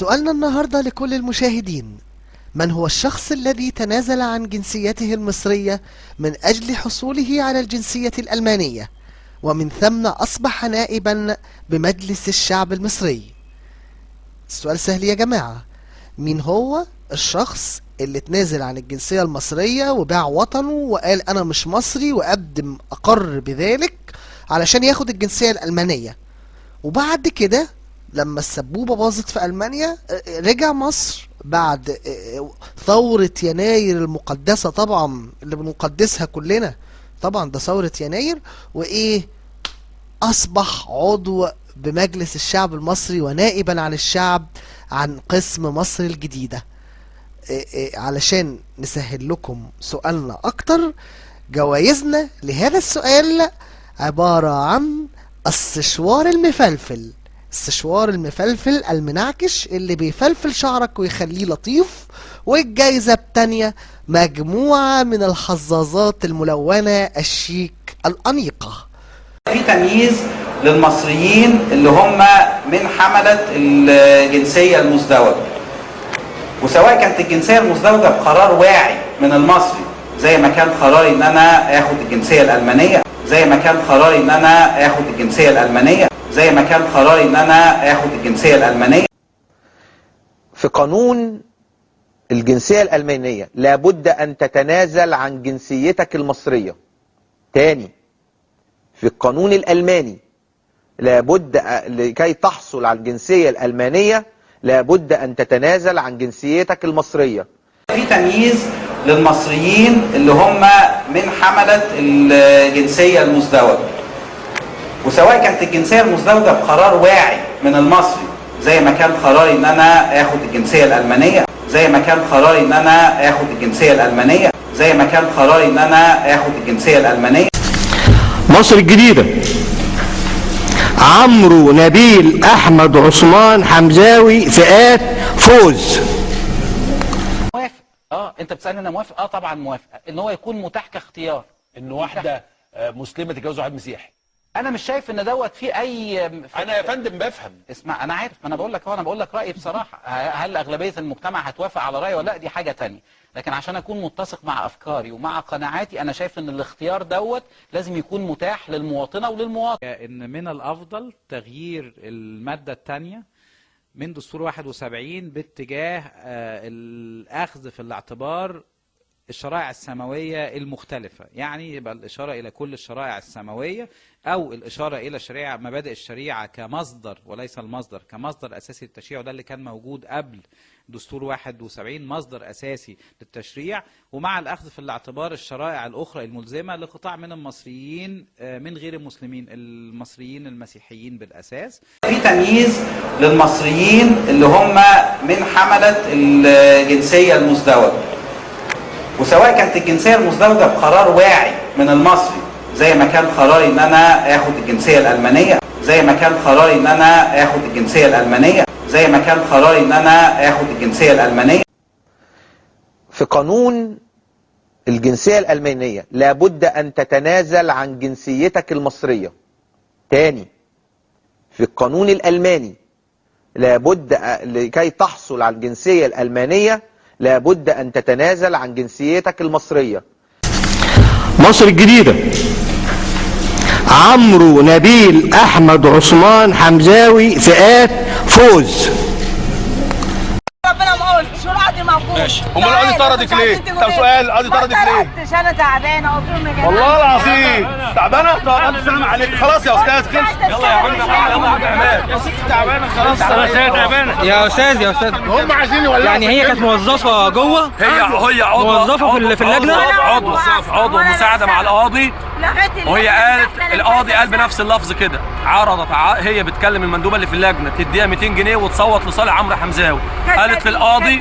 سؤالنا النهاردة لكل المشاهدين: من هو الشخص الذي تنازل عن جنسيته المصرية من أجل حصوله على الجنسية الألمانية ومن ثم أصبح نائبا بمجلس الشعب المصري؟ السؤال سهل يا جماعة. مين هو الشخص اللي تنازل عن الجنسية المصرية وباع وطنه وقال أنا مش مصري وقدم أقر بذلك علشان ياخد الجنسية الألمانية، وبعد كده لما السبوبة باظت في ألمانيا رجع مصر بعد ثورة يناير المقدسة طبعا اللي بنقدسها كلنا، طبعا ده ثورة يناير، وإيه أصبح عضو بمجلس الشعب المصري ونائبا عن الشعب عن قسم مصر الجديدة. علشان نسهل لكم سؤالنا أكتر، جوائزنا لهذا السؤال عبارة عن السشوار المفلفل، السشوار المفلفل المنعكش اللي بيفلفل شعرك ويخليه لطيف، والجايزة التانية مجموعة من الحظاظات الملونة الشيك الأنيقة. في تمييز للمصريين اللي هم من حملة الجنسية المزدوجة، وسواء كانت الجنسية المزدوجة بقرار واعي من المصري زي ما كان قراري ان انا اخد الجنسية الألمانية، زي ما كان قراري ان انا اخد الجنسية الألمانية، زي ما كان قراري ان انا اخد الجنسية الألمانية. في قانون الجنسية الألمانية لابد أن تتنازل عن جنسيتك المصرية. تاني، في القانون الألماني لابد لكي تحصل على الجنسية الألمانية لابد أن تتنازل عن جنسيتك المصرية. في تمييز للمصريين اللي هم من حملة الجنسية المزدوجة، وسواء كانت الجنسية المزدوجة بقرار واعي من المصري زي ما كان قراري ان انا اخد الجنسية الألمانية، زي ما كان قراري ان انا اخد الجنسية الألمانية، زي ما كان قراري ان انا اخد الجنسية الألمانية. مصر الجديدة: عمرو نبيل احمد عثمان حمزاوي فئات فوز. موافق. انت بتسالني انا موافق؟ طبعا موافق ان هو يكون متاح كاختيار ان واحده مسلمه تتجوز واحد مسيحي. انا مش شايف ان دوت في اي انا يا فندم بفهم. اسمع، انا عارف، انا بقول لك رايي بصراحه. هل اغلبيه المجتمع هتوافق على رايي ولا لا؟ دي حاجه تانية. لكن عشان اكون متسق مع افكاري ومع قناعاتي، انا شايف ان الاختيار دوت لازم يكون متاح للمواطنه وللمواطن. ان من الافضل تغيير الماده الثانيه من دستور 71 باتجاه الاخذ في الاعتبار الشرائع السماوية المختلفة، يعني يبقى الإشارة إلى كل الشرائع السماوية أو الإشارة إلى شريعة مبادئ الشريعة كمصدر وليس المصدر، كمصدر أساسي للتشريع، وده اللي كان موجود قبل دستور 71 مصدر أساسي للتشريع، ومع الأخذ في الاعتبار الشرائع الأخرى الملزمة لقطاع من المصريين من غير المسلمين، المصريين المسيحيين بالأساس. في تمييز للمصريين اللي هم من حملة الجنسية المزدوجة، وسواء كانت الجنسية المزدوجة بقرار واعي من المصري زي ما كان قراري ان انا اخد الجنسية الألمانية، زي ما كان قراري ان انا اخد الجنسية الألمانية، زي ما كان قراري ان انا اخد الجنسية الألمانية. في قانون الجنسية الألمانية لابد أن تتنازل عن جنسيتك المصرية. تاني، في القانون الألماني لابد لكي تحصل على الجنسية الألمانية لابد أن تتنازل عن جنسيتك المصرية. مصر الجديدة: عمرو نبيل احمد عثمان حمزاوي فئات فوز. ربنا ما قلت شو القاضي موجود. ماشي. امال القاضي طردك ليه؟ طب سؤال، القاضي طردك ليه؟ انا تعبانه قلت والله العظيم تعبانه. طب الف سلام عليك. خلاص يا استاذ كده. يلا يا عم يا ست تعبانه خلاص. تعبانه يا استاذ هم عايزين يولعوا. يعني هي كانت موظفه جوه؟ هي عضو موظفه في اللجنه، عضو مساعده مع القاضي، وهي قالت القاضي قال بنفس اللفظ كده، عرضت هي بتكلم المندوبه اللي في اللجنه تديها 200 جنيه وتصوت لصالح عمرو حمزاوي. قالت للقاضي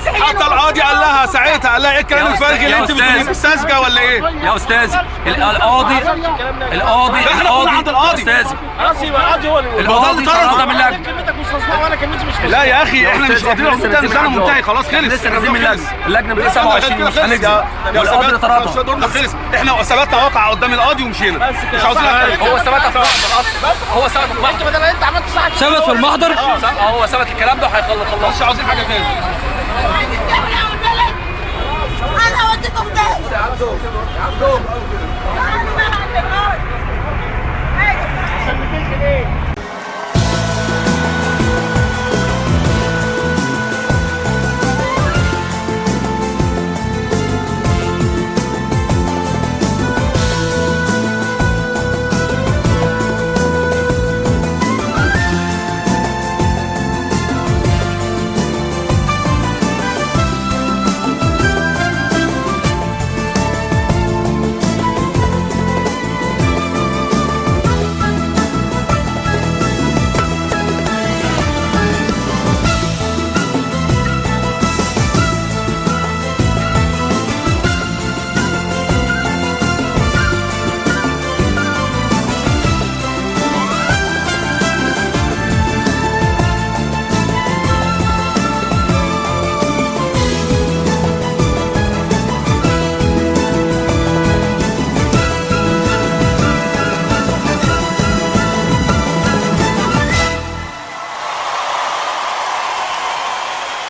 حتى القاضي قال لها ساعتها، قال لها ايه الكلام الفارغ اللي انت بتقوليه؟ ساذجه ولا ايه؟ يا استاذي القاضي استاذي القاضي طرد من اللجنه. لا يا اخي احنا مش قاضيين، منتهي خلاص خلص. لسه نازلين من اللجنه 227 مش هنجزي والقاضي طردها. احنا ثبتنا واقع قدام القاضي ومشينا مش عاوزين هو ثبت في المحضر اصلا، هو ثبت في المحضر. ثبت في المحضر. هو ثبت الكلام ده وهيخلص. مش عاوزين حاجه تاني.